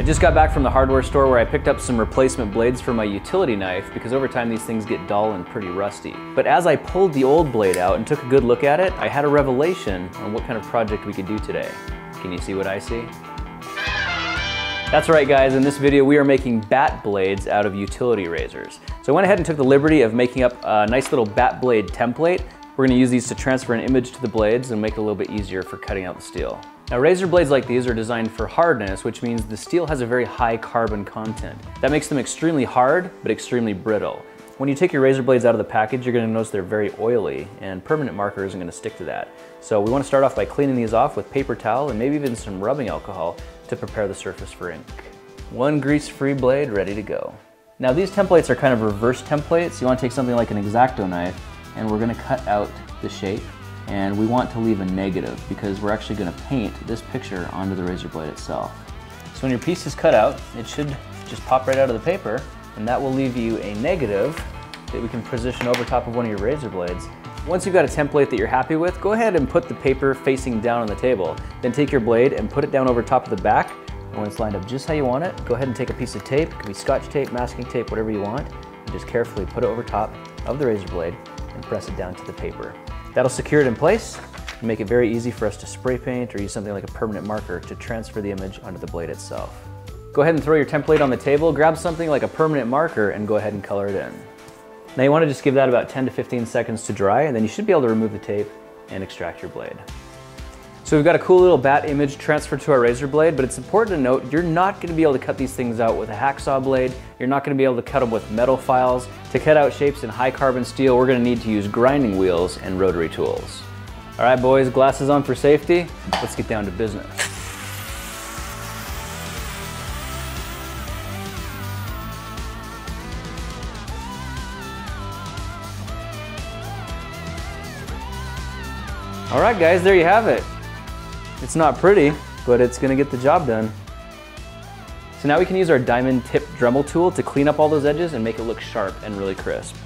just got back from the hardware store where I picked up some replacement blades for my utility knife because over time these things get dull and pretty rusty. But as I pulled the old blade out and took a good look at it, I had a revelation on what kind of project we could do today. Can you see what I see? That's right guys, in this video we are making bat blades out of utility razors. So I went ahead and took the liberty of making up a nice little bat blade template. We're going to use these to transfer an image to the blades and make it a little bit easier for cutting out the steel. Now razor blades like these are designed for hardness, which means the steel has a very high carbon content. That makes them extremely hard, but extremely brittle. When you take your razor blades out of the package, you're going to notice they're very oily, and permanent marker isn't going to stick to that. So we want to start off by cleaning these off with paper towel and maybe even some rubbing alcohol to prepare the surface for ink. One grease-free blade ready to go. Now these templates are kind of reverse templates. You want to take something like an X-Acto knife, and we're going to cut out the shape. And we want to leave a negative because we're actually going to paint this picture onto the razor blade itself. So when your piece is cut out, it should just pop right out of the paper, and that will leave you a negative that we can position over top of one of your razor blades. Once you've got a template that you're happy with, go ahead and put the paper facing down on the table. Then take your blade and put it down over top of the back, and when it's lined up just how you want it, go ahead and take a piece of tape, it could be scotch tape, masking tape, whatever you want, and just carefully put it over top of the razor blade and press it down to the paper. That'll secure it in place and make it very easy for us to spray paint or use something like a permanent marker to transfer the image onto the blade itself. Go ahead and throw your template on the table, grab something like a permanent marker and go ahead and color it in. Now you want to just give that about 10 to 15 seconds to dry, and then you should be able to remove the tape and extract your blade. So we've got a cool little bat image transferred to our razor blade, but it's important to note you're not going to be able to cut these things out with a hacksaw blade. You're not going to be able to cut them with metal files. To cut out shapes in high carbon steel, we're going to need to use grinding wheels and rotary tools. All right boys, glasses on for safety. Let's get down to business. All right guys, there you have it. It's not pretty, but it's gonna get the job done. So now we can use our diamond tip Dremel tool to clean up all those edges and make it look sharp and really crisp.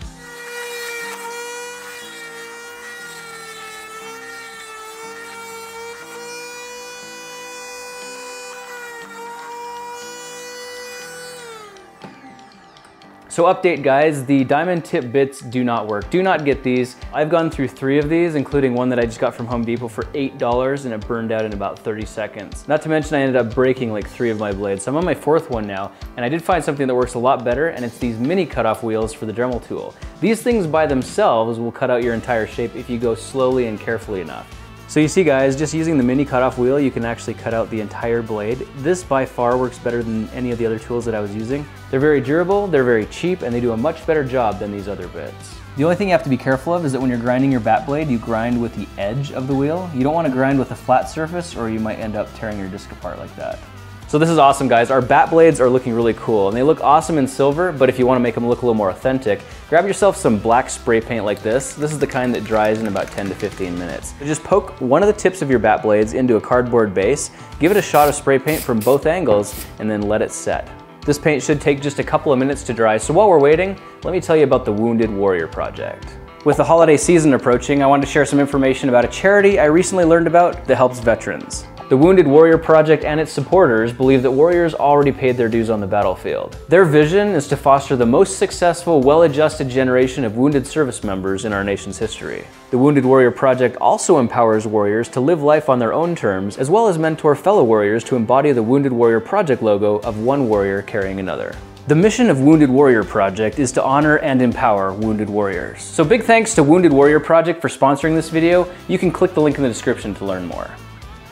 So update guys, the diamond tip bits do not work. Do not get these. I've gone through 3 of these, including one that I just got from Home Depot for $8 and it burned out in about 30 seconds. Not to mention I ended up breaking like 3 of my blades. So I'm on my 4th one now, and I did find something that works a lot better, and it's these mini cutoff wheels for the Dremel tool. These things by themselves will cut out your entire shape if you go slowly and carefully enough. So you see guys, just using the mini cutoff wheel, you can actually cut out the entire blade. This by far works better than any of the other tools that I was using. They're very durable, they're very cheap, and they do a much better job than these other bits. The only thing you have to be careful of is that when you're grinding your bat blade, you grind with the edge of the wheel. You don't want to grind with a flat surface or you might end up tearing your disc apart like that. So this is awesome guys, our bat blades are looking really cool and they look awesome in silver, but if you want to make them look a little more authentic, grab yourself some black spray paint like this. This is the kind that dries in about 10 to 15 minutes. So just poke one of the tips of your bat blades into a cardboard base, give it a shot of spray paint from both angles, and then let it set. This paint should take just a couple of minutes to dry, so while we're waiting, let me tell you about the Wounded Warrior Project. With the holiday season approaching, I wanted to share some information about a charity I recently learned about that helps veterans. The Wounded Warrior Project and its supporters believe that warriors already paid their dues on the battlefield. Their vision is to foster the most successful, well-adjusted generation of wounded service members in our nation's history. The Wounded Warrior Project also empowers warriors to live life on their own terms, as well as mentor fellow warriors to embody the Wounded Warrior Project logo of one warrior carrying another. The mission of Wounded Warrior Project is to honor and empower wounded warriors. So big thanks to Wounded Warrior Project for sponsoring this video. You can click the link in the description to learn more.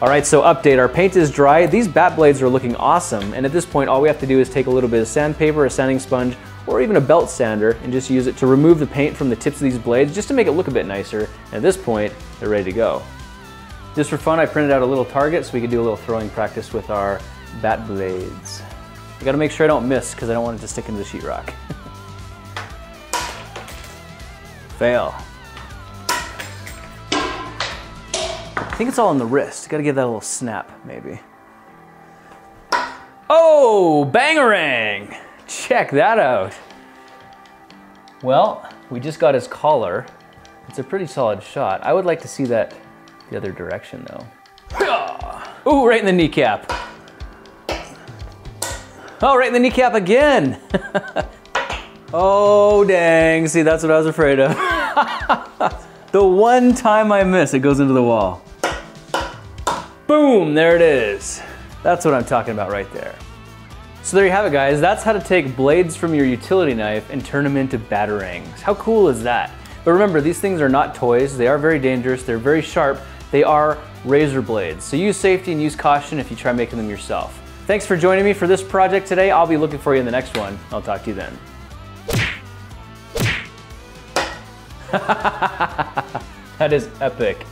Alright, so update, our paint is dry. These bat blades are looking awesome, and at this point all we have to do is take a little bit of sandpaper, a sanding sponge, or even a belt sander and just use it to remove the paint from the tips of these blades just to make it look a bit nicer. And at this point, they're ready to go. Just for fun, I printed out a little target so we could do a little throwing practice with our bat blades. I gotta make sure I don't miss because I don't want it to stick into the sheetrock. Fail. I think it's all on the wrist. Gotta give that a little snap, maybe. Oh, bangarang! Check that out. Well, we just got his collar. It's a pretty solid shot. I would like to see that the other direction though. Ooh, right in the kneecap. Oh, right in the kneecap again. Oh, dang. See, that's what I was afraid of. The one time I miss, it goes into the wall. Boom, there it is. That's what I'm talking about right there. So there you have it, guys. That's how to take blades from your utility knife and turn them into batarangs. How cool is that? But remember, these things are not toys. They are very dangerous. They're very sharp. They are razor blades. So use safety and use caution if you try making them yourself. Thanks for joining me for this project today. I'll be looking for you in the next one. I'll talk to you then. That is epic.